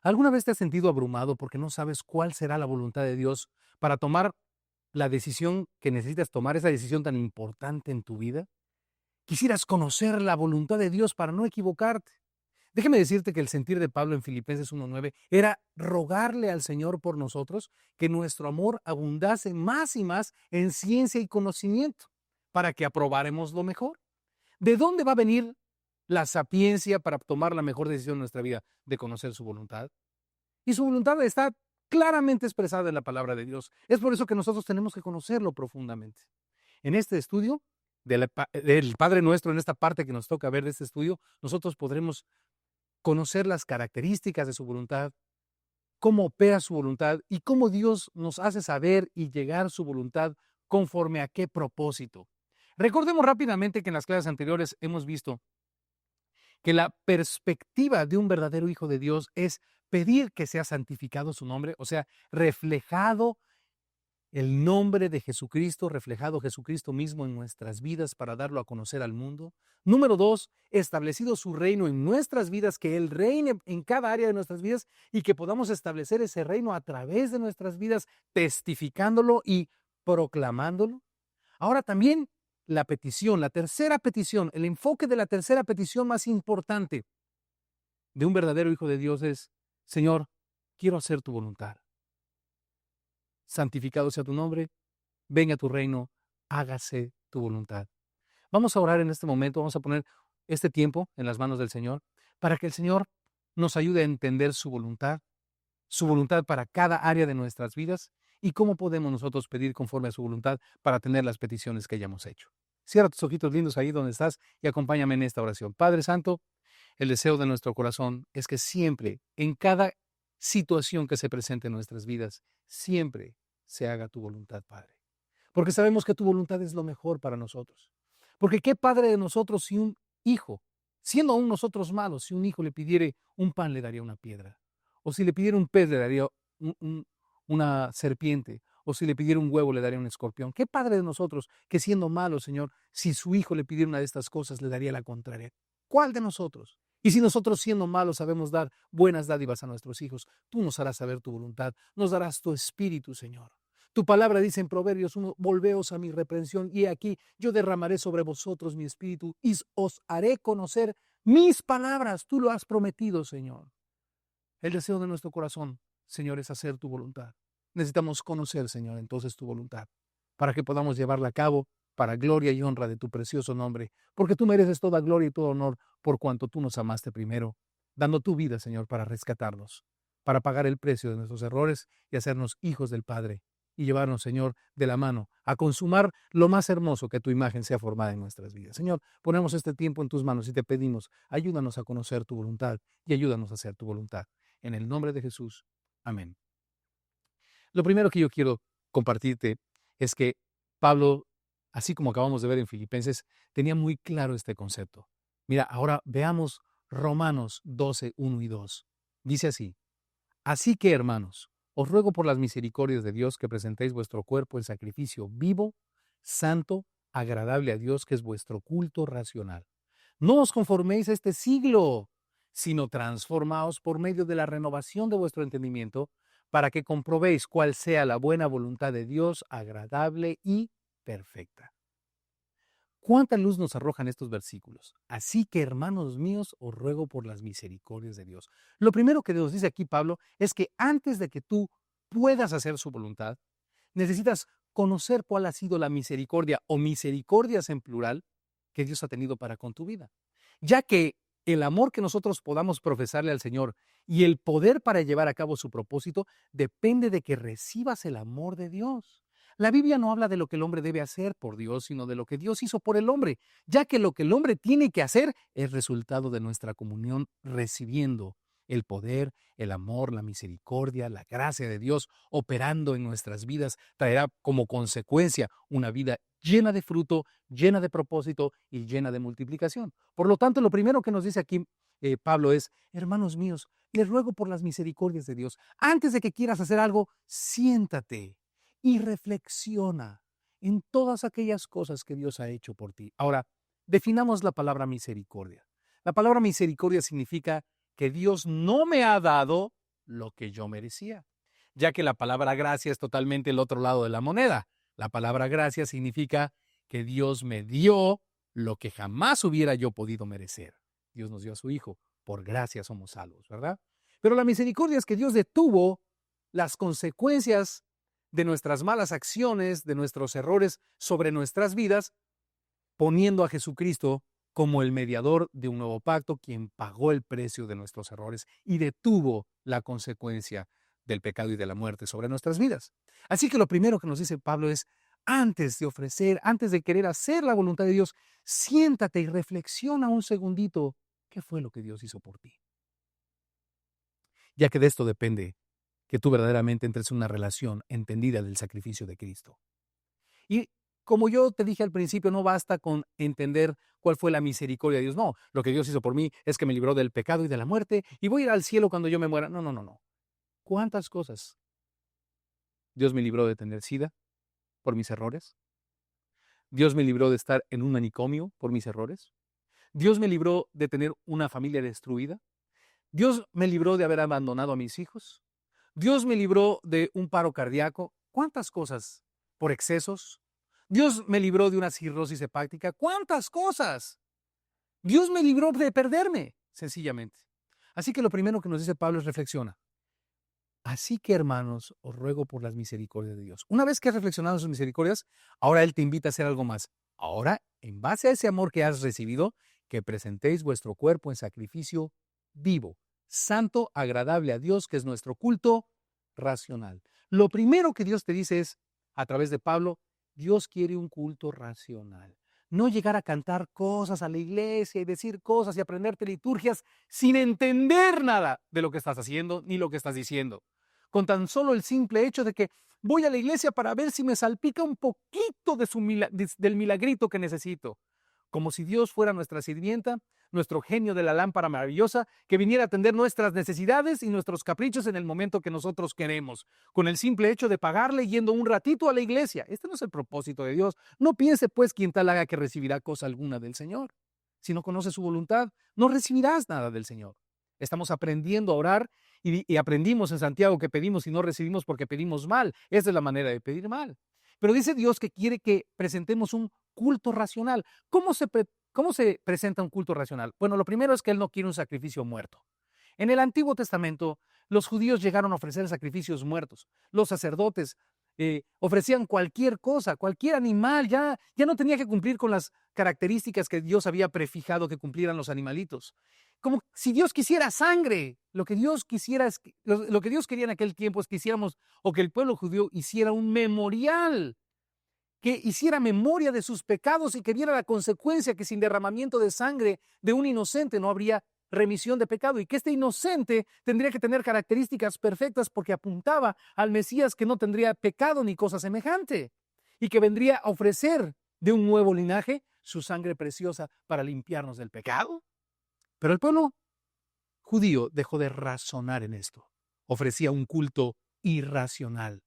¿Alguna vez te has sentido abrumado porque no sabes cuál será la voluntad de Dios para tomar la decisión que necesitas tomar, esa decisión tan importante en tu vida? Quisieras conocer la voluntad de Dios para no equivocarte. Déjeme decirte que el sentir de Pablo en Filipenses 1:9 era rogarle al Señor por nosotros que nuestro amor abundase más y más en ciencia y conocimiento, para que aprobáremos lo mejor. ¿De dónde va a venir la sapiencia para tomar la mejor decisión en nuestra vida? De conocer su voluntad. Y su voluntad está claramente expresada en la palabra de Dios. Es por eso que nosotros tenemos que conocerlo profundamente. En este estudio del Padre Nuestro, en esta parte que nos toca ver de este estudio, nosotros podremos conocer las características de su voluntad, cómo opera su voluntad y cómo Dios nos hace saber y llegar su voluntad conforme a qué propósito. Recordemos rápidamente que en las clases anteriores hemos visto que la perspectiva de un verdadero hijo de Dios es pedir que sea santificado su nombre, o sea, reflejado el nombre de Jesucristo, reflejado Jesucristo mismo en nuestras vidas para darlo a conocer al mundo. Número dos, establecido su reino en nuestras vidas, que Él reine en cada área de nuestras vidas y que podamos establecer ese reino a través de nuestras vidas, testificándolo y proclamándolo. Ahora también la petición, la tercera petición, el enfoque de la tercera petición más importante de un verdadero hijo de Dios es: Señor, quiero hacer tu voluntad. Santificado sea tu nombre, venga tu reino, hágase tu voluntad. Vamos a orar en este momento, vamos a poner este tiempo en las manos del Señor para que el Señor nos ayude a entender su voluntad para cada área de nuestras vidas y cómo podemos nosotros pedir conforme a su voluntad para tener las peticiones que hayamos hecho. Cierra tus ojitos lindos ahí donde estás y acompáñame en esta oración. Padre Santo, el deseo de nuestro corazón es que siempre, en cada situación que se presente en nuestras vidas, siempre se haga tu voluntad, Padre. Porque sabemos que tu voluntad es lo mejor para nosotros. Porque qué padre de nosotros si un hijo, siendo aún nosotros malos, si un hijo le pidiere un pan, le daría una piedra. O si le pidiera un pez, le daría una serpiente. O si le pidiera un huevo, le daría un escorpión. Qué padre de nosotros que siendo malos, Señor, si su hijo le pidiera una de estas cosas, le daría la contraria. ¿Cuál de nosotros? Y si nosotros siendo malos sabemos dar buenas dádivas a nuestros hijos, tú nos harás saber tu voluntad, nos darás tu espíritu, Señor. Tu palabra dice en Proverbios 1, volveos a mi reprensión, y aquí yo derramaré sobre vosotros mi espíritu y os haré conocer mis palabras. Tú lo has prometido, Señor. El deseo de nuestro corazón, Señor, es hacer tu voluntad. Necesitamos conocer, Señor, entonces tu voluntad, para que podamos llevarla a cabo para gloria y honra de tu precioso nombre, porque tú mereces toda gloria y todo honor por cuanto tú nos amaste primero, dando tu vida, Señor, para rescatarnos, para pagar el precio de nuestros errores y hacernos hijos del Padre, y llevarnos, Señor, de la mano a consumar lo más hermoso, que tu imagen sea formada en nuestras vidas. Señor, ponemos este tiempo en tus manos y te pedimos, ayúdanos a conocer tu voluntad y ayúdanos a hacer tu voluntad. En el nombre de Jesús. Amén. Lo primero que yo quiero compartirte es que Pablo, así como acabamos de ver en Filipenses, tenía muy claro este concepto. Mira, ahora veamos Romanos 12, 1 y 2. Dice así: así que, hermanos, os ruego por las misericordias de Dios que presentéis vuestro cuerpo en sacrificio vivo, santo, agradable a Dios, que es vuestro culto racional. No os conforméis a este siglo, sino transformaos por medio de la renovación de vuestro entendimiento, para que comprobéis cuál sea la buena voluntad de Dios, agradable y perfecta. ¿Cuánta luz nos arrojan estos versículos? Así que, hermanos míos, os ruego por las misericordias de Dios. Lo primero que nos dice aquí Pablo es que antes de que tú puedas hacer su voluntad, necesitas conocer cuál ha sido la misericordia o misericordias en plural que Dios ha tenido para con tu vida. Ya que el amor que nosotros podamos profesarle al Señor y el poder para llevar a cabo su propósito depende de que recibas el amor de Dios. La Biblia no habla de lo que el hombre debe hacer por Dios, sino de lo que Dios hizo por el hombre, ya que lo que el hombre tiene que hacer es resultado de nuestra comunión recibiendo el poder, el amor, la misericordia, la gracia de Dios operando en nuestras vidas traerá como consecuencia una vida llena de fruto, llena de propósito y llena de multiplicación. Por lo tanto, lo primero que nos dice aquí Pablo es: hermanos míos, les ruego por las misericordias de Dios, antes de que quieras hacer algo, siéntate y reflexiona en todas aquellas cosas que Dios ha hecho por ti. Ahora, definamos la palabra misericordia. La palabra misericordia significa que Dios no me ha dado lo que yo merecía, ya que la palabra gracia es totalmente el otro lado de la moneda. La palabra gracia significa que Dios me dio lo que jamás hubiera yo podido merecer. Dios nos dio a su Hijo. Por gracia somos salvos, ¿verdad? Pero la misericordia es que Dios detuvo las consecuencias de nuestras malas acciones, de nuestros errores sobre nuestras vidas, poniendo a Jesucristo como el mediador de un nuevo pacto, quien pagó el precio de nuestros errores y detuvo la consecuencia del pecado y de la muerte sobre nuestras vidas. Así que lo primero que nos dice Pablo es, antes de ofrecer, antes de querer hacer la voluntad de Dios, siéntate y reflexiona un segundito, ¿qué fue lo que Dios hizo por ti? Ya que de esto depende que tú verdaderamente entres en una relación entendida del sacrificio de Cristo. Y como yo te dije al principio, no basta con entender cuál fue la misericordia de Dios. No, lo que Dios hizo por mí es que me libró del pecado y de la muerte y voy a ir al cielo cuando yo me muera. No, no, no, no. ¿Cuántas cosas? Dios me libró de tener SIDA por mis errores. Dios me libró de estar en un manicomio por mis errores. Dios me libró de tener una familia destruida. Dios me libró de haber abandonado a mis hijos. Dios me libró de un paro cardíaco. ¿Cuántas cosas? Por excesos. Dios me libró de una cirrosis hepática. ¿Cuántas cosas? Dios me libró de perderme, sencillamente. Así que lo primero que nos dice Pablo es reflexiona. Así que, hermanos, os ruego por las misericordias de Dios. Una vez que has reflexionado en sus misericordias, ahora Él te invita a hacer algo más. Ahora, en base a ese amor que has recibido, que presentéis vuestro cuerpo en sacrificio vivo, santo, agradable a Dios, que es nuestro culto racional. Lo primero que Dios te dice es, a través de Pablo, Dios quiere un culto racional. No llegar a cantar cosas a la iglesia y decir cosas y aprenderte liturgias sin entender nada de lo que estás haciendo ni lo que estás diciendo. Con tan solo el simple hecho de que voy a la iglesia para ver si me salpica un poquito del milagrito que necesito. Como si Dios fuera nuestra sirvienta, nuestro genio de la lámpara maravillosa, que viniera a atender nuestras necesidades y nuestros caprichos en el momento que nosotros queremos, con el simple hecho de pagarle yendo un ratito a la iglesia. Este no es el propósito de Dios. No piense pues quien tal haga que recibirá cosa alguna del Señor. Si no conoces su voluntad, no recibirás nada del Señor. Estamos aprendiendo a orar y aprendimos en Santiago que pedimos y no recibimos porque pedimos mal. Esa es la manera de pedir mal. Pero dice Dios que quiere que presentemos un culto racional. ¿Cómo se presenta un culto racional? Bueno, lo primero es que Él no quiere un sacrificio muerto. En el Antiguo Testamento, los judíos llegaron a ofrecer sacrificios muertos. Los sacerdotes ofrecían cualquier cosa, cualquier animal. Ya no tenía que cumplir con las características que Dios había prefijado que cumplieran los animalitos. Como si Dios quisiera sangre. Lo que Dios quisiera lo que Dios quería en aquel tiempo es que hiciéramos, o que el pueblo judío hiciera un memorial, que hiciera memoria de sus pecados y que viera la consecuencia que sin derramamiento de sangre de un inocente no habría remisión de pecado, y que este inocente tendría que tener características perfectas porque apuntaba al Mesías que no tendría pecado ni cosa semejante y que vendría a ofrecer de un nuevo linaje su sangre preciosa para limpiarnos del pecado. Pero el pueblo judío dejó de razonar en esto. Ofrecía un culto irracional.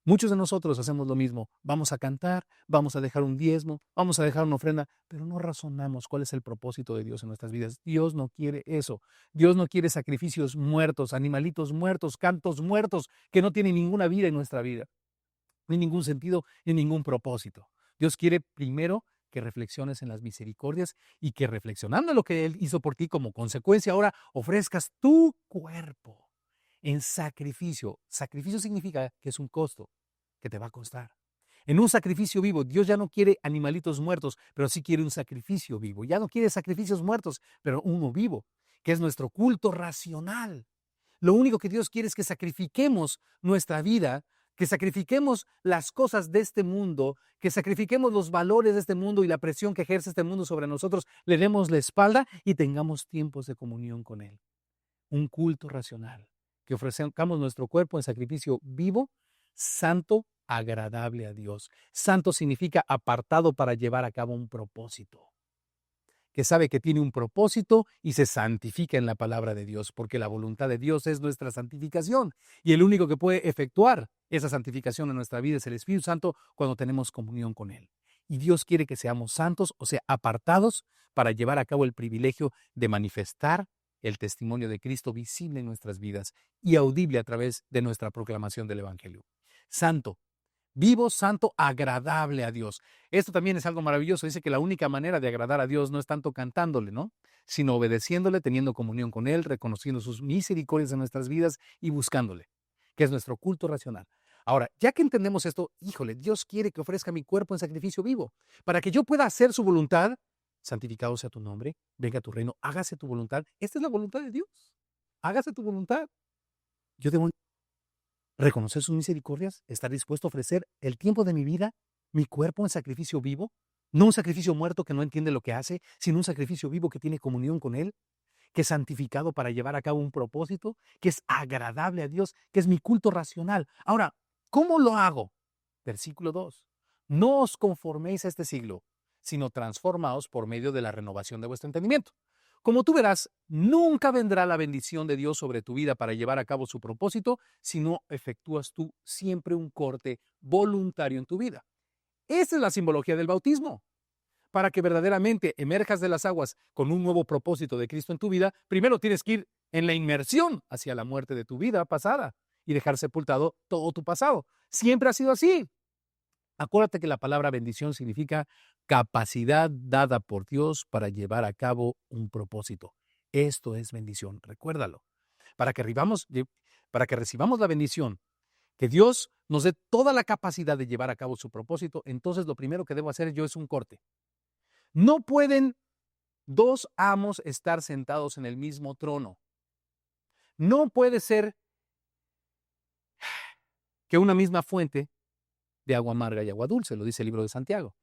Muchos de nosotros hacemos lo mismo. Vamos a cantar, vamos a dejar un diezmo, vamos a dejar una ofrenda, pero no razonamos cuál es el propósito de Dios en nuestras vidas. Dios no quiere eso. Dios no quiere sacrificios muertos, animalitos muertos, cantos muertos, que no tienen ninguna vida en nuestra vida, ni ningún sentido, ni ningún propósito. Dios quiere primero que reflexiones en las misericordias y que reflexionando en lo que Él hizo por ti como consecuencia, ahora ofrezcas tu cuerpo en sacrificio. Sacrificio significa que es un costo que te va a costar. En un sacrificio vivo, Dios ya no quiere animalitos muertos, pero sí quiere un sacrificio vivo. Ya no quiere sacrificios muertos, pero uno vivo, que es nuestro culto racional. Lo único que Dios quiere es que sacrifiquemos nuestra vida, que sacrifiquemos las cosas de este mundo, que sacrifiquemos los valores de este mundo y la presión que ejerce este mundo sobre nosotros, le demos la espalda y tengamos tiempos de comunión con Él. Un culto racional, que ofrezcamos nuestro cuerpo en sacrificio vivo, santo, agradable a Dios. Santo significa apartado para llevar a cabo un propósito, que sabe que tiene un propósito y se santifica en la palabra de Dios, porque la voluntad de Dios es nuestra santificación y el único que puede efectuar esa santificación en nuestra vida es el Espíritu Santo cuando tenemos comunión con Él. Y Dios quiere que seamos santos, o sea, apartados para llevar a cabo el privilegio de manifestar el testimonio de Cristo visible en nuestras vidas y audible a través de nuestra proclamación del Evangelio. Santo, vivo, santo, agradable a Dios. Esto también es algo maravilloso. Dice que la única manera de agradar a Dios no es tanto cantándole, ¿no? Sino obedeciéndole, teniendo comunión con Él, reconociendo sus misericordias en nuestras vidas y buscándole, que es nuestro culto racional. Ahora, ya que entendemos esto, híjole, Dios quiere que ofrezca mi cuerpo en sacrificio vivo, para que yo pueda hacer su voluntad. Santificado sea tu nombre, venga a tu reino, hágase tu voluntad. Esta es la voluntad de Dios. Hágase tu voluntad. Yo debo reconocer sus misericordias, estar dispuesto a ofrecer el tiempo de mi vida, mi cuerpo en sacrificio vivo, no un sacrificio muerto que no entiende lo que hace, sino un sacrificio vivo que tiene comunión con Él, que es santificado para llevar a cabo un propósito, que es agradable a Dios, que es mi culto racional. Ahora, ¿cómo lo hago? Versículo 2. No os conforméis a este siglo, sino transformaos por medio de la renovación de vuestro entendimiento. Como tú verás, nunca vendrá la bendición de Dios sobre tu vida para llevar a cabo su propósito si no efectúas tú siempre un corte voluntario en tu vida. Esa es la simbología del bautismo. Para que verdaderamente emerjas de las aguas con un nuevo propósito de Cristo en tu vida, primero tienes que ir en la inmersión hacia la muerte de tu vida pasada y dejar sepultado todo tu pasado. Siempre ha sido así. Acuérdate que la palabra bendición significa capacidad dada por Dios para llevar a cabo un propósito. Esto es bendición, recuérdalo. Para que recibamos la bendición, que Dios nos dé toda la capacidad de llevar a cabo su propósito, entonces lo primero que debo hacer yo es un corte. No pueden dos amos estar sentados en el mismo trono. No puede ser que una misma fuente de agua amarga y agua dulce, lo dice el libro de Santiago.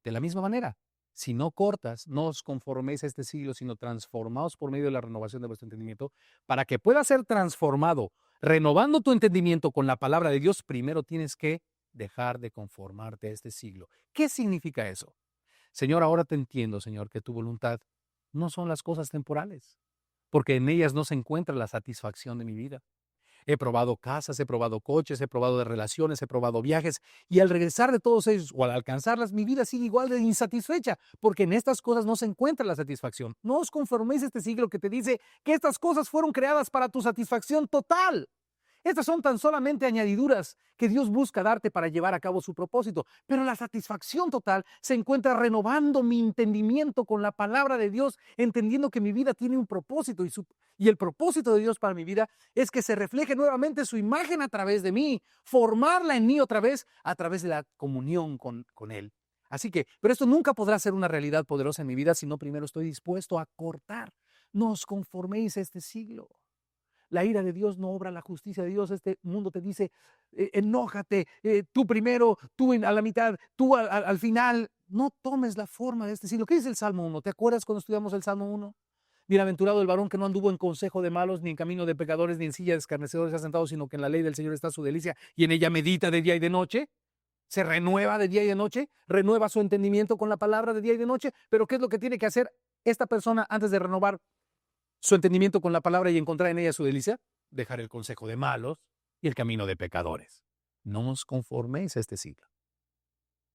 De la misma manera, si no cortas, no os conforméis a este siglo, sino transformaos por medio de la renovación de vuestro entendimiento, para que pueda ser transformado, renovando tu entendimiento con la palabra de Dios, primero tienes que dejar de conformarte a este siglo. ¿Qué significa eso? Señor, ahora te entiendo, Señor, que tu voluntad no son las cosas temporales, porque en ellas no se encuentra la satisfacción de mi vida. He probado casas, he probado coches, he probado de relaciones, he probado viajes, y al regresar de todos ellos o al alcanzarlas, mi vida sigue igual de insatisfecha, porque en estas cosas no se encuentra la satisfacción. No os conforméis a este siglo que te dice que estas cosas fueron creadas para tu satisfacción total. Estas son tan solamente añadiduras que Dios busca darte para llevar a cabo su propósito, pero la satisfacción total se encuentra renovando mi entendimiento con la palabra de Dios, entendiendo que mi vida tiene un propósito y el propósito de Dios para mi vida es que se refleje nuevamente su imagen a través de mí, formarla en mí otra vez a través de la comunión con Él. Así que, pero esto nunca podrá ser una realidad poderosa en mi vida si no primero estoy dispuesto a cortar. No os conforméis a este siglo. La ira de Dios no obra la justicia de Dios. Este mundo te dice, enójate, tú primero, tú a la mitad, tú al final. No tomes la forma de este siglo. ¿Qué dice el Salmo 1? ¿Te acuerdas cuando estudiamos el Salmo 1? Bienaventurado el varón que no anduvo en consejo de malos, ni en camino de pecadores, ni en silla de escarnecedores ha sentado, sino que en la ley del Señor está su delicia y en ella medita de día y de noche. Se renueva de día y de noche, renueva su entendimiento con la palabra de día y de noche. Pero ¿qué es lo que tiene que hacer esta persona antes de renovar su entendimiento con la palabra y encontrar en ella su delicia? Dejar el consejo de malos y el camino de pecadores. No os conforméis a este siglo.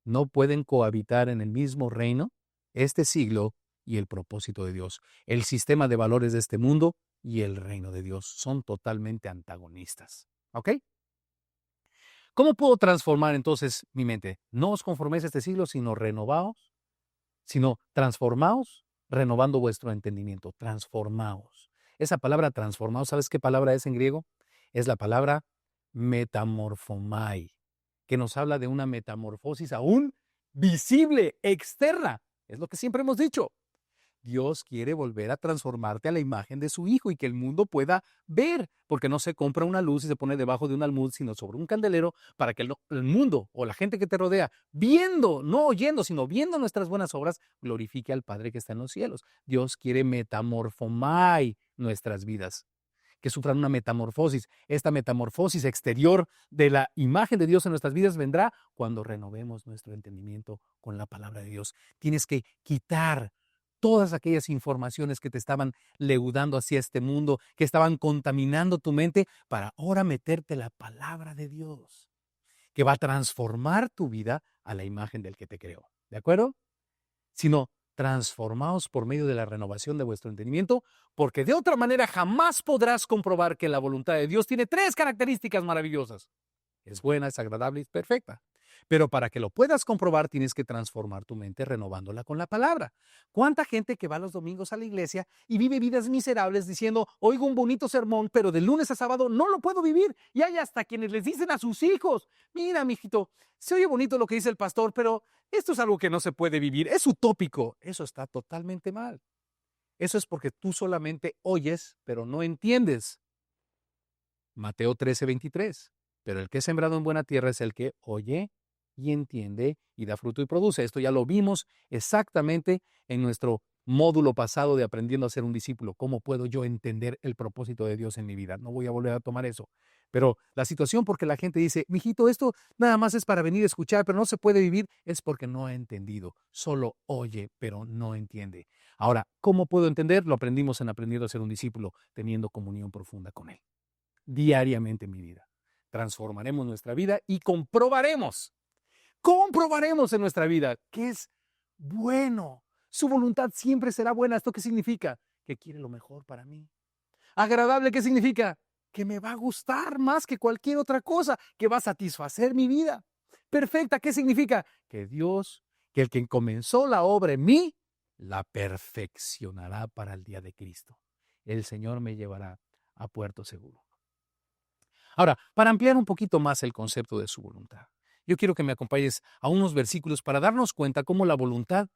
No pueden cohabitar en el mismo reino este siglo y el propósito de Dios. El sistema de valores de este mundo y el reino de Dios son totalmente antagonistas. ¿Ok? ¿Cómo puedo transformar entonces mi mente? No os conforméis a este siglo, sino renovaos, sino transformaos, renovando vuestro entendimiento. Transformaos. Esa palabra transformaos, ¿sabes qué palabra es en griego? Es la palabra metamorphomai, que nos habla de una metamorfosis aún visible, externa. Es lo que siempre hemos dicho. Dios quiere volver a transformarte a la imagen de su Hijo y que el mundo pueda ver, porque no se compra una luz y se pone debajo de un almud, sino sobre un candelero para que el mundo o la gente que te rodea, viendo, no oyendo, sino viendo nuestras buenas obras, glorifique al Padre que está en los cielos. Dios quiere metamorfomai nuestras vidas, que sufran una metamorfosis. Esta metamorfosis exterior de la imagen de Dios en nuestras vidas vendrá cuando renovemos nuestro entendimiento con la palabra de Dios. Tienes que quitar todas aquellas informaciones que te estaban leudando hacia este mundo, que estaban contaminando tu mente, para ahora meterte la palabra de Dios, que va a transformar tu vida a la imagen del que te creó. ¿De acuerdo? Sino transformaos por medio de la renovación de vuestro entendimiento, porque de otra manera jamás podrás comprobar que la voluntad de Dios tiene 3 características maravillosas. Es buena, es agradable y es perfecta. Pero para que lo puedas comprobar, tienes que transformar tu mente renovándola con la palabra. ¿Cuánta gente que va los domingos a la iglesia y vive vidas miserables diciendo, oigo un bonito sermón, pero de lunes a sábado no lo puedo vivir? Y hay hasta quienes les dicen a sus hijos, mira, mijito, se oye bonito lo que dice el pastor, pero esto es algo que no se puede vivir, es utópico. Eso está totalmente mal. Eso es porque tú solamente oyes, pero no entiendes. Mateo 13:23. Pero el que es sembrado en buena tierra es el que oye y entiende y da fruto y produce. Esto ya lo vimos exactamente en nuestro módulo pasado de aprendiendo a ser un discípulo. ¿Cómo puedo yo entender el propósito de Dios en mi vida? No voy a volver a tomar eso. Pero la situación porque la gente dice, mijito, esto nada más es para venir a escuchar, pero no se puede vivir, es porque no ha entendido. Solo oye, pero no entiende. Ahora, ¿cómo puedo entender? Lo aprendimos en aprendiendo a ser un discípulo, teniendo comunión profunda con Él. Diariamente en mi vida. Transformaremos nuestra vida y comprobaremos en nuestra vida que es bueno. Su voluntad siempre será buena. ¿Esto qué significa? Que quiere lo mejor para mí. Agradable, ¿qué significa? Que me va a gustar más que cualquier otra cosa, que va a satisfacer mi vida. Perfecta, ¿qué significa? Que Dios, que el que comenzó la obra en mí, la perfeccionará para el día de Cristo. El Señor me llevará a puerto seguro. Ahora, para ampliar un poquito más el concepto de su voluntad, yo quiero que me acompañes a unos versículos para darnos cuenta cómo la voluntad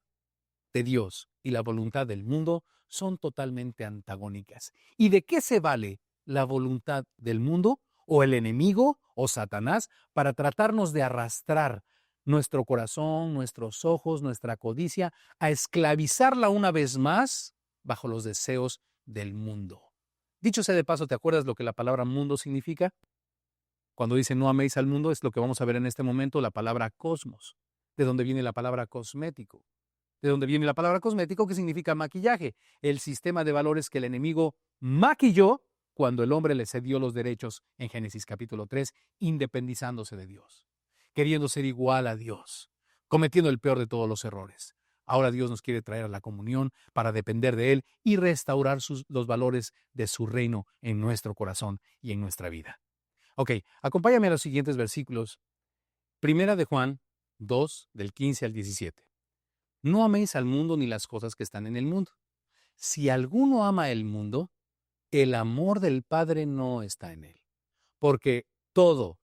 de Dios y la voluntad del mundo son totalmente antagónicas. ¿Y de qué se vale la voluntad del mundo o el enemigo o Satanás para tratarnos de arrastrar nuestro corazón, nuestros ojos, nuestra codicia, a esclavizarla una vez más bajo los deseos del mundo? Dicho sea de paso, ¿te acuerdas lo que la palabra mundo significa? Cuando dice no améis al mundo, es lo que vamos a ver en este momento, la palabra cosmos, de donde viene la palabra cosmético, de donde viene la palabra cosmético, que significa maquillaje, el sistema de valores que el enemigo maquilló cuando el hombre le cedió los derechos en Génesis capítulo 3, independizándose de Dios, queriendo ser igual a Dios, cometiendo el peor de todos los errores. Ahora Dios nos quiere traer a la comunión para depender de Él y restaurar los valores de su reino en nuestro corazón y en nuestra vida. Ok, acompáñame a los siguientes versículos. Primera de Juan 2, del 15 al 17. No améis al mundo ni las cosas que están en el mundo. Si alguno ama el mundo, el amor del Padre no está en él. Porque todo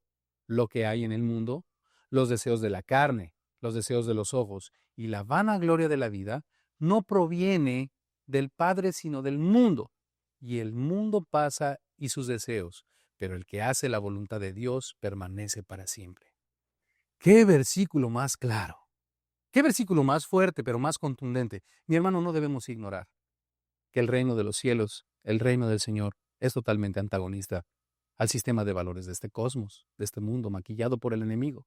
lo que hay en el mundo, los deseos de la carne, los deseos de los ojos y la vanagloria de la vida, no proviene del Padre sino del mundo. Y el mundo pasa y sus deseos, pero el que hace la voluntad de Dios permanece para siempre. ¡Qué versículo más claro! ¡Qué versículo más fuerte, pero más contundente! Mi hermano, no debemos ignorar que el reino de los cielos, el reino del Señor, es totalmente antagonista al sistema de valores de este cosmos, de este mundo maquillado por el enemigo,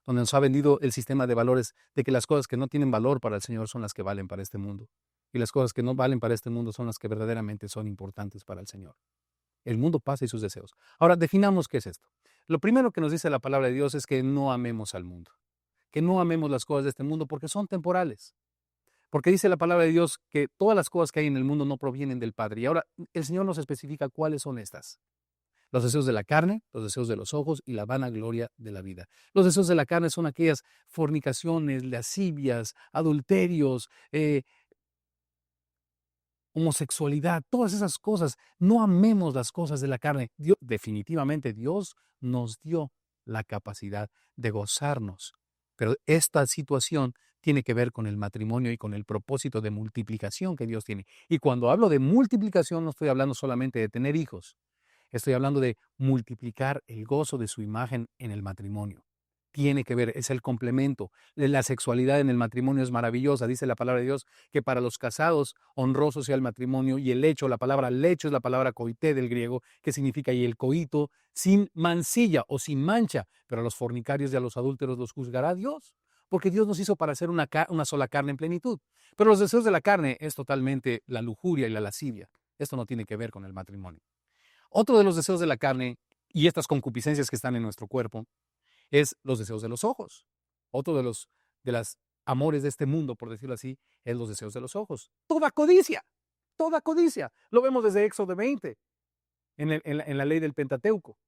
donde nos ha vendido el sistema de valores de que las cosas que no tienen valor para el Señor son las que valen para este mundo, y las cosas que no valen para este mundo son las que verdaderamente son importantes para el Señor. El mundo pasa y sus deseos. Ahora, definamos qué es esto. Lo primero que nos dice la palabra de Dios es que no amemos al mundo, que no amemos las cosas de este mundo porque son temporales. Porque dice la palabra de Dios que todas las cosas que hay en el mundo no provienen del Padre. Y ahora el Señor nos especifica cuáles son estas. Los deseos de la carne, los deseos de los ojos y la vanagloria de la vida. Los deseos de la carne son aquellas fornicaciones, lascivias, adulterios, homosexualidad, todas esas cosas. No amemos las cosas de la carne. Definitivamente Dios nos dio la capacidad de gozarnos. Pero esta situación tiene que ver con el matrimonio y con el propósito de multiplicación que Dios tiene. Y cuando hablo de multiplicación no estoy hablando solamente de tener hijos. Estoy hablando de multiplicar el gozo de su imagen en el matrimonio. Tiene que ver, es el complemento. La sexualidad en el matrimonio es maravillosa. Dice la palabra de Dios que para los casados honroso sea el matrimonio y el lecho, la palabra lecho es la palabra coité del griego, que significa y el coito sin mancilla o sin mancha. Pero a los fornicarios y a los adúlteros los juzgará Dios, porque Dios nos hizo para hacer una sola carne en plenitud. Pero los deseos de la carne es totalmente la lujuria y la lascivia. Esto no tiene que ver con el matrimonio. Otro de los deseos de la carne y estas concupiscencias que están en nuestro cuerpo es los deseos de los ojos. Otro de las amores de este mundo, por decirlo así, es los deseos de los ojos. Toda codicia, toda codicia. Lo vemos desde Éxodo 20, en la ley del Pentateuco.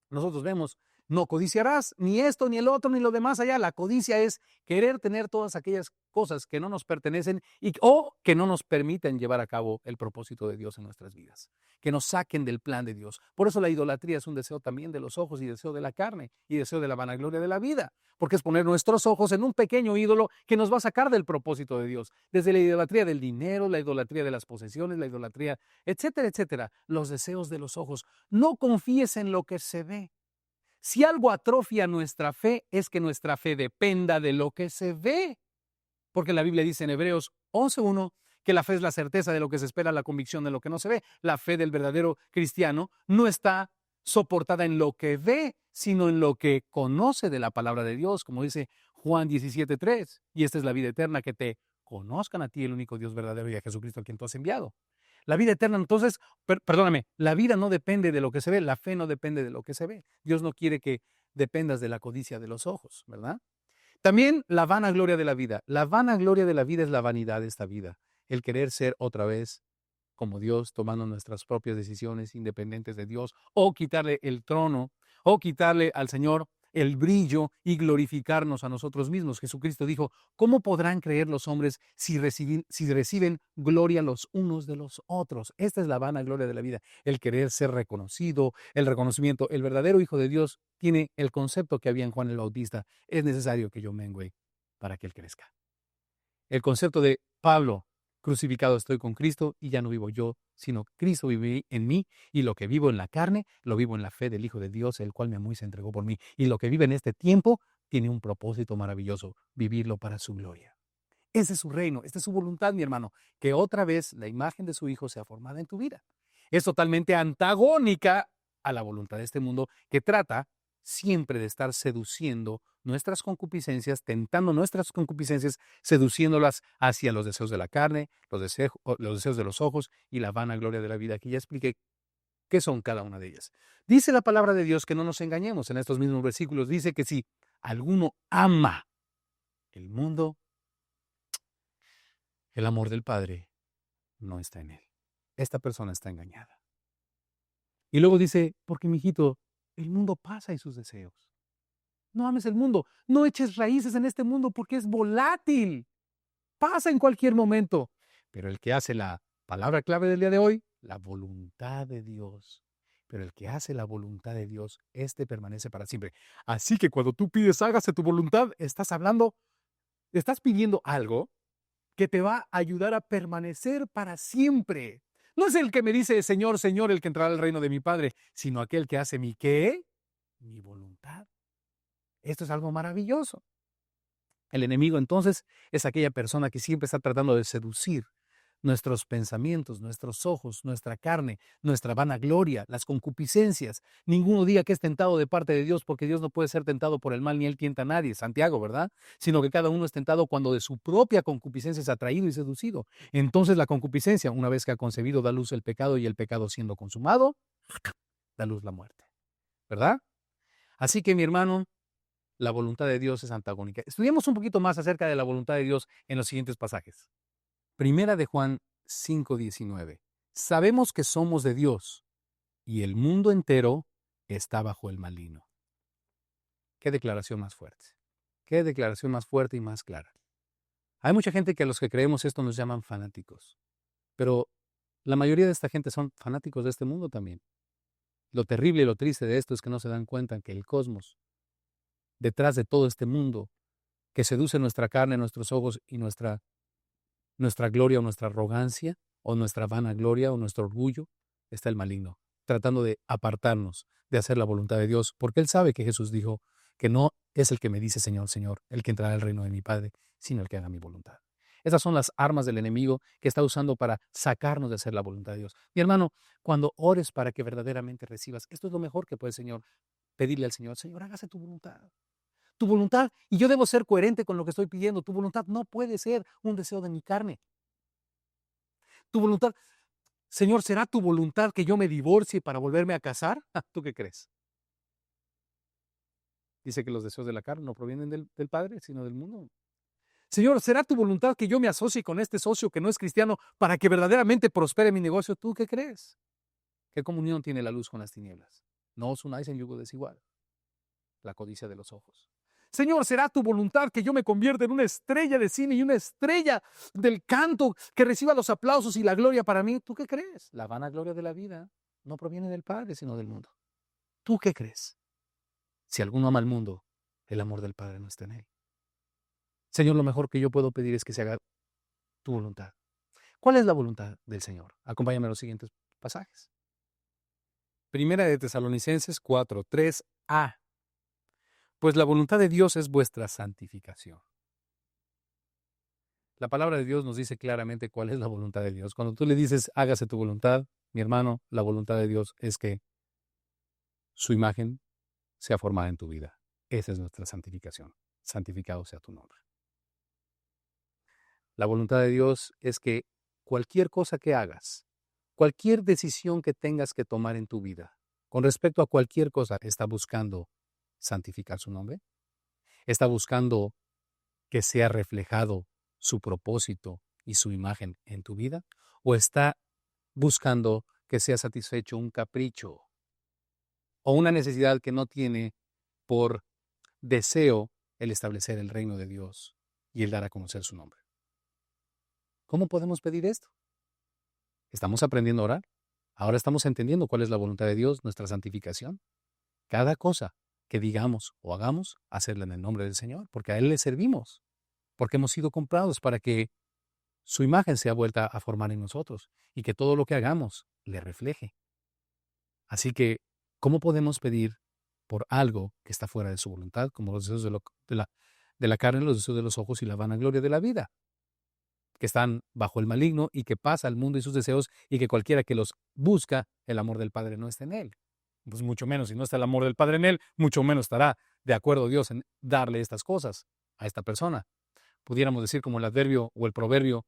Nosotros vemos, no codiciarás ni esto, ni el otro, ni lo demás allá. La codicia es querer tener todas aquellas cosas que no nos pertenecen o que no nos permiten llevar a cabo el propósito de Dios en nuestras vidas, que nos saquen del plan de Dios. Por eso la idolatría es un deseo también de los ojos y deseo de la carne y deseo de la vanagloria de la vida, porque es poner nuestros ojos en un pequeño ídolo que nos va a sacar del propósito de Dios. Desde la idolatría del dinero, la idolatría de las posesiones, la idolatría, etcétera, etcétera. Los deseos de los ojos. No confíes en lo que se ve. Si algo atrofia nuestra fe, es que nuestra fe dependa de lo que se ve. Porque la Biblia dice en Hebreos 11:1 que la fe es la certeza de lo que se espera, la convicción de lo que no se ve. La fe del verdadero cristiano no está soportada en lo que ve, sino en lo que conoce de la palabra de Dios, como dice Juan 17:3. Y esta es la vida eterna, que te conozcan a ti, el único Dios verdadero, y a Jesucristo a quien tú has enviado. La vida eterna, entonces, perdóname, la vida no depende de lo que se ve, la fe no depende de lo que se ve. Dios no quiere que dependas de la codicia de los ojos, ¿verdad? También la vanagloria de la vida. La vanagloria de la vida es la vanidad de esta vida. El querer ser otra vez como Dios, tomando nuestras propias decisiones independientes de Dios, o quitarle el trono, o quitarle al Señor el brillo y glorificarnos a nosotros mismos. Jesucristo dijo, ¿cómo podrán creer los hombres si reciben gloria los unos de los otros? Esta es la vanagloria de la vida, el querer ser reconocido, el reconocimiento. El verdadero Hijo de Dios tiene el concepto que había en Juan el Bautista: es necesario que yo mengüe para que Él crezca. El concepto de Pablo: crucificado estoy con Cristo y ya no vivo yo, sino Cristo vive en mí, y lo que vivo en la carne, lo vivo en la fe del Hijo de Dios, el cual me amó y se entregó por mí. Y lo que vive en este tiempo tiene un propósito maravilloso: vivirlo para su gloria. Ese es su reino, esta es su voluntad, mi hermano, que otra vez la imagen de su Hijo sea formada en tu vida. Es totalmente antagónica a la voluntad de este mundo, que trata siempre de estar seduciendo nuestras concupiscencias, tentando nuestras concupiscencias, seduciéndolas hacia los deseos de la carne, los deseos de los ojos y la vanagloria de la vida. Aquí ya expliqué qué son cada una de ellas. Dice la palabra de Dios que no nos engañemos. En estos mismos versículos dice que si alguno ama el mundo, el amor del Padre no está en él. Esta persona está engañada. Y luego dice, porque mijito, el mundo pasa y sus deseos. No ames el mundo, no eches raíces en este mundo porque es volátil, pasa en cualquier momento. Pero el que hace la palabra clave del día de hoy, la voluntad de Dios. Pero el que hace la voluntad de Dios, este permanece para siempre. Así que cuando tú pides hágase tu voluntad, estás pidiendo algo que te va a ayudar a permanecer para siempre. No es el que me dice Señor, Señor, el que entrará al reino de mi Padre, sino aquel que hace mi ¿qué? Mi voluntad. Esto es algo maravilloso. El enemigo, entonces, es aquella persona que siempre está tratando de seducir nuestros pensamientos, nuestros ojos, nuestra carne, nuestra vanagloria, las concupiscencias. Ninguno diga que es tentado de parte de Dios, porque Dios no puede ser tentado por el mal, ni Él tienta a nadie, Santiago, ¿verdad? Sino que cada uno es tentado cuando de su propia concupiscencia es atraído y seducido. Entonces la concupiscencia, una vez que ha concebido, da luz el pecado, y el pecado, siendo consumado, da luz la muerte, ¿verdad? Así que, mi hermano, la voluntad de Dios es antagónica. Estudiemos un poquito más acerca de la voluntad de Dios en los siguientes pasajes. Primera de Juan 5:19. Sabemos que somos de Dios y el mundo entero está bajo el maligno. Qué declaración más fuerte. Qué declaración más fuerte y más clara. Hay mucha gente que a los que creemos esto nos llaman fanáticos, pero la mayoría de esta gente son fanáticos de este mundo también. Lo terrible y lo triste de esto es que no se dan cuenta que el cosmos, detrás de todo este mundo que seduce nuestra carne, nuestros ojos y nuestra gloria o nuestra arrogancia o nuestra vanagloria o nuestro orgullo, está el maligno, tratando de apartarnos de hacer la voluntad de Dios, porque Él sabe que Jesús dijo que no es el que me dice Señor, Señor, el que entrará al reino de mi Padre, sino el que haga mi voluntad. Esas son las armas del enemigo que está usando para sacarnos de hacer la voluntad de Dios. Mi hermano, cuando ores para que verdaderamente recibas, esto es lo mejor que puede, Señor, pedirle al Señor: Señor, hágase tu voluntad. Tu voluntad, y yo debo ser coherente con lo que estoy pidiendo. Tu voluntad no puede ser un deseo de mi carne. Tu voluntad, Señor, ¿será tu voluntad que yo me divorcie para volverme a casar? ¿Tú qué crees? Dice que los deseos de la carne no provienen del Padre, sino del mundo. Señor, ¿será tu voluntad que yo me asocie con este socio que no es cristiano para que verdaderamente prospere mi negocio? ¿Tú qué crees? ¿Qué comunión tiene la luz con las tinieblas? No os unáis en yugo desigual. La codicia de los ojos. Señor, ¿será tu voluntad que yo me convierta en una estrella de cine y una estrella del canto que reciba los aplausos y la gloria para mí? ¿Tú qué crees? La vanagloria de la vida no proviene del Padre, sino del mundo. ¿Tú qué crees? Si alguno ama al mundo, el amor del Padre no está en él. Señor, lo mejor que yo puedo pedir es que se haga tu voluntad. ¿Cuál es la voluntad del Señor? Acompáñame a los siguientes pasajes. Primera de Tesalonicenses 4, 3a. Pues la voluntad de Dios es vuestra santificación. La palabra de Dios nos dice claramente cuál es la voluntad de Dios. Cuando tú le dices, hágase tu voluntad, mi hermano, la voluntad de Dios es que su imagen sea formada en tu vida. Esa es nuestra santificación. Santificado sea tu nombre. La voluntad de Dios es que cualquier cosa que hagas, cualquier decisión que tengas que tomar en tu vida, con respecto a cualquier cosa, está buscando santificar su nombre, está buscando que sea reflejado su propósito y su imagen en tu vida, o está buscando que sea satisfecho un capricho o una necesidad que no tiene por deseo el establecer el reino de Dios y el dar a conocer su nombre. ¿Cómo podemos pedir esto? ¿Estamos aprendiendo a orar? Ahora estamos entendiendo cuál es la voluntad de Dios, nuestra santificación. Cada cosa que digamos o hagamos, hacerla en el nombre del Señor, porque a Él le servimos, porque hemos sido comprados para que su imagen sea vuelta a formar en nosotros y que todo lo que hagamos le refleje. Así que, ¿cómo podemos pedir por algo que está fuera de su voluntad, como los deseos de la carne, los deseos de los ojos y la vanagloria de la vida, que están bajo el maligno y que pasa al mundo y sus deseos y que cualquiera que los busca, el amor del Padre no está en él? Pues mucho menos, si no está el amor del Padre en él, mucho menos estará de acuerdo Dios en darle estas cosas a esta persona. Pudiéramos decir como el adverbio o el proverbio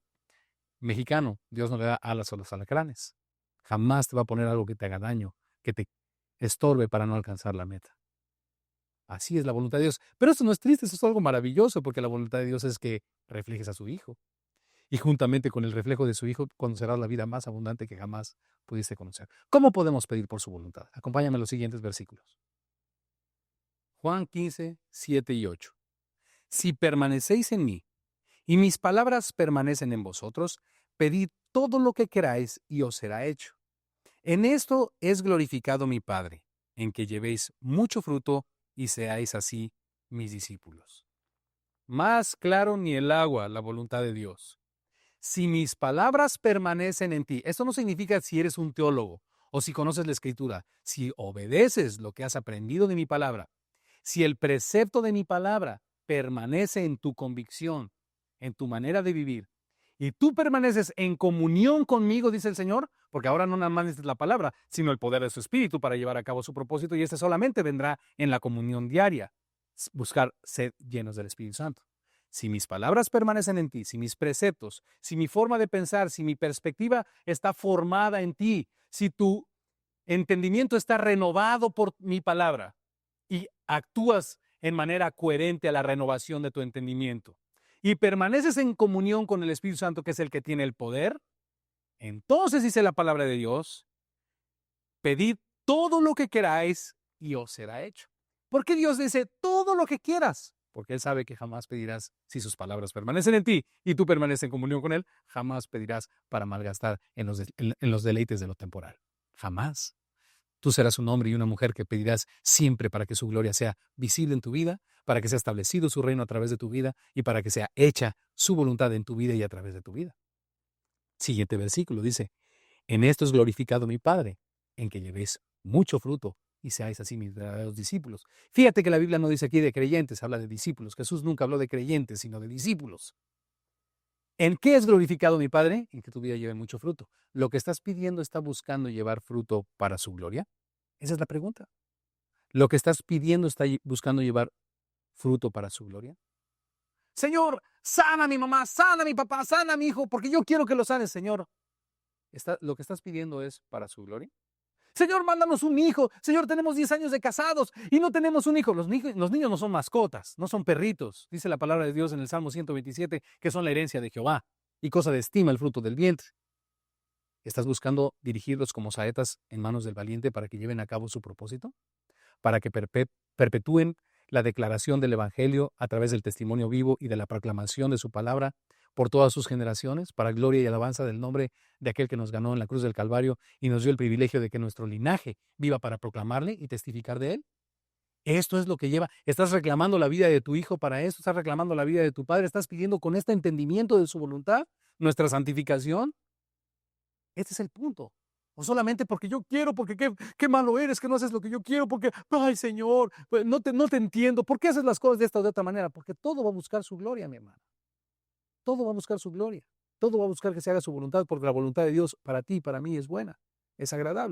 mexicano, Dios no le da alas a los alacranes. Jamás te va a poner algo que te haga daño, que te estorbe para no alcanzar la meta. Así es la voluntad de Dios. Pero esto no es triste, esto es algo maravilloso, porque la voluntad de Dios es que reflejes a su Hijo. Y juntamente con el reflejo de su Hijo, conocerás la vida más abundante que jamás pudiste conocer. ¿Cómo podemos pedir por su voluntad? Acompáñame a los siguientes versículos. Juan 15, 7 y 8. Si permanecéis en mí, y mis palabras permanecen en vosotros, pedid todo lo que queráis y os será hecho. En esto es glorificado mi Padre, en que llevéis mucho fruto y seáis así mis discípulos. Más claro ni el agua, la voluntad de Dios. Si mis palabras permanecen en ti, esto no significa si eres un teólogo o si conoces la Escritura, si obedeces lo que has aprendido de mi palabra, si el precepto de mi palabra permanece en tu convicción, en tu manera de vivir, y tú permaneces en comunión conmigo, dice el Señor, porque ahora no nada más necesitas la palabra, sino el poder de su Espíritu para llevar a cabo su propósito, y este solamente vendrá en la comunión diaria, buscar ser llenos del Espíritu Santo. Si mis palabras permanecen en ti, si mis preceptos, si mi forma de pensar, si mi perspectiva está formada en ti, si tu entendimiento está renovado por mi palabra y actúas en manera coherente a la renovación de tu entendimiento y permaneces en comunión con el Espíritu Santo, que es el que tiene el poder, entonces dice la palabra de Dios, pedid todo lo que queráis y os será hecho. ¿Por qué Dios dice todo lo que quieras? Porque Él sabe que jamás pedirás si sus palabras permanecen en ti y tú permaneces en comunión con Él, jamás pedirás para malgastar en los deleites de lo temporal. Jamás. Tú serás un hombre y una mujer que pedirás siempre para que su gloria sea visible en tu vida, para que sea establecido su reino a través de tu vida y para que sea hecha su voluntad en tu vida y a través de tu vida. Siguiente versículo dice, en esto es glorificado mi Padre, en que llevéis mucho fruto y seáis así mis verdaderos discípulos. Fíjate que la Biblia no dice aquí de creyentes, habla de discípulos. Jesús nunca habló de creyentes, sino de discípulos. ¿En qué es glorificado mi Padre? En que tu vida lleve mucho fruto. ¿Lo que estás pidiendo está buscando llevar fruto para su gloria? Esa es la pregunta. ¿Lo que estás pidiendo está buscando llevar fruto para su gloria? Señor, sana a mi mamá, sana a mi papá, sana a mi hijo, porque yo quiero que lo sanes, Señor. ¿Lo que estás pidiendo es para su gloria? Señor, mándanos un hijo. Señor, tenemos 10 años de casados y no tenemos un hijo. Los niños no son mascotas, no son perritos. Dice la palabra de Dios en el Salmo 127 que son la herencia de Jehová y cosa de estima el fruto del vientre. ¿Estás buscando dirigirlos como saetas en manos del valiente para que lleven a cabo su propósito? ¿Para que perpetúen la declaración del Evangelio a través del testimonio vivo y de la proclamación de su palabra por todas sus generaciones, para gloria y alabanza del nombre de aquel que nos ganó en la cruz del Calvario y nos dio el privilegio de que nuestro linaje viva para proclamarle y testificar de él? Esto es lo que lleva. ¿Estás reclamando la vida de tu hijo para eso? ¿Estás reclamando la vida de tu padre? ¿Estás pidiendo con este entendimiento de su voluntad nuestra santificación? Este es el punto. O solamente porque yo quiero, porque qué malo eres, que no haces lo que yo quiero, porque, ay Señor, pues no te entiendo. ¿Por qué haces las cosas de esta o de otra manera? Porque todo va a buscar su gloria, mi hermano. Todo va a buscar su gloria. Todo va a buscar que se haga su voluntad, porque la voluntad de Dios para ti y para mí es buena, es agradable.